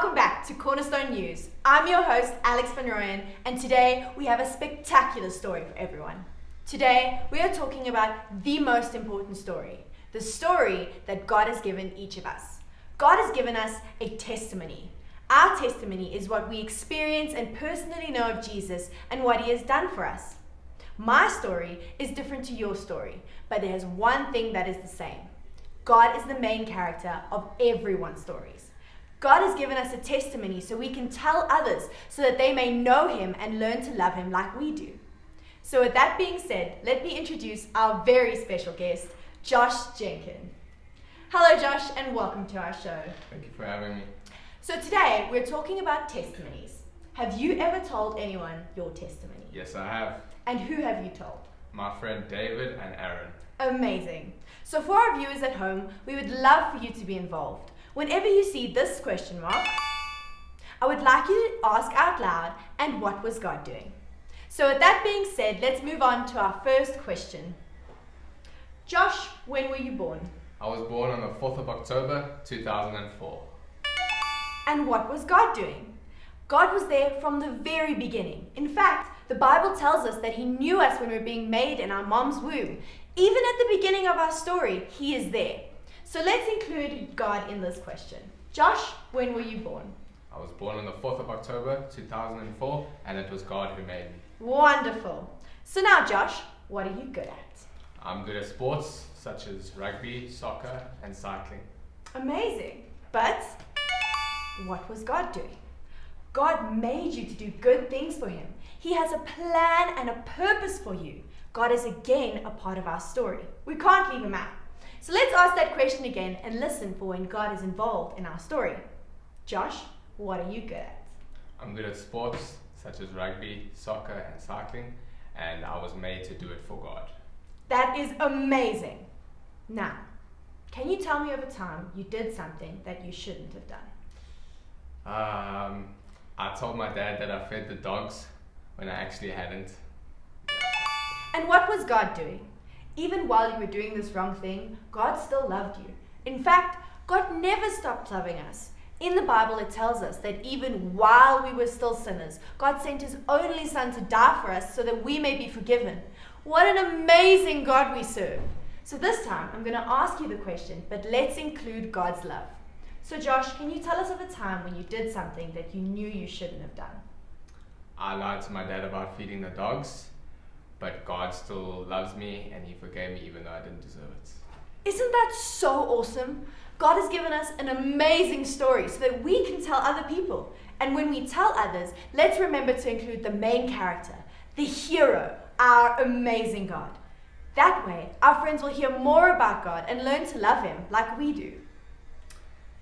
Welcome back to Cornerstone News. I'm your host, Alex Van Rooyen, and today we have a spectacular story for everyone. Today, we are talking about the most important story, the story that God has given each of us. God has given us a testimony. Our testimony is what we experience and personally know of Jesus and what he has done for us. My story is different to your story, but there's one thing that is the same. God is the main character of everyone's stories. God has given us a testimony so we can tell others so that they may know him and learn to love him like we do. So with that being said, let me introduce our very special guest, Josh Jenkins. Hello Josh, and welcome to our show. Thank you for having me. So today we're talking about testimonies. Have you ever told anyone your testimony? Yes, I have. And who have you told? My friend David and Aaron. Amazing. So for our viewers at home, we would love for you to be involved. Whenever you see this question mark, I would like you to ask out loud, and what was God doing? So with that being said, let's move on to our first question. Josh, when were you born? I was born on the 4th of October, 2004. And what was God doing? God was there from the very beginning. In fact, the Bible tells us that he knew us when we were being made in our mom's womb. Even at the beginning of our story, he is there. So let's include God in this question. Josh, when were you born? I was born on the 4th of October, 2004, and it was God who made me. Wonderful. So now, Josh, what are you good at? I'm good at sports such as rugby, soccer, and cycling. Amazing. But what was God doing? God made you to do good things for him. He has a plan and a purpose for you. God is again a part of our story. We can't leave him out. So let's ask that question again and listen for when God is involved in our story. Josh, what are you good at? I'm good at sports such as rugby, soccer, and cycling, and I was made to do it for God. That is amazing. Now, can you tell me of a time you did something that you shouldn't have done? I told my dad that I fed the dogs when I actually hadn't. And what was God doing? Even while you were doing this wrong thing, God still loved you. In fact, God never stopped loving us. In the Bible, it tells us that even while we were still sinners, God sent his only son to die for us so that we may be forgiven. What an amazing God we serve. So this time, I'm going to ask you the question, but let's include God's love. So Josh, can you tell us of a time when you did something that you knew you shouldn't have done? I lied to my dad about feeding the dogs, but God still loves me and he forgave me even though I didn't deserve it. Isn't that so awesome? God has given us an amazing story so that we can tell other people. And when we tell others, let's remember to include the main character, the hero, our amazing God. That way, our friends will hear more about God and learn to love him like we do.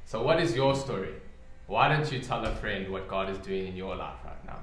So what is your story? Why don't you tell a friend what God is doing in your life right now?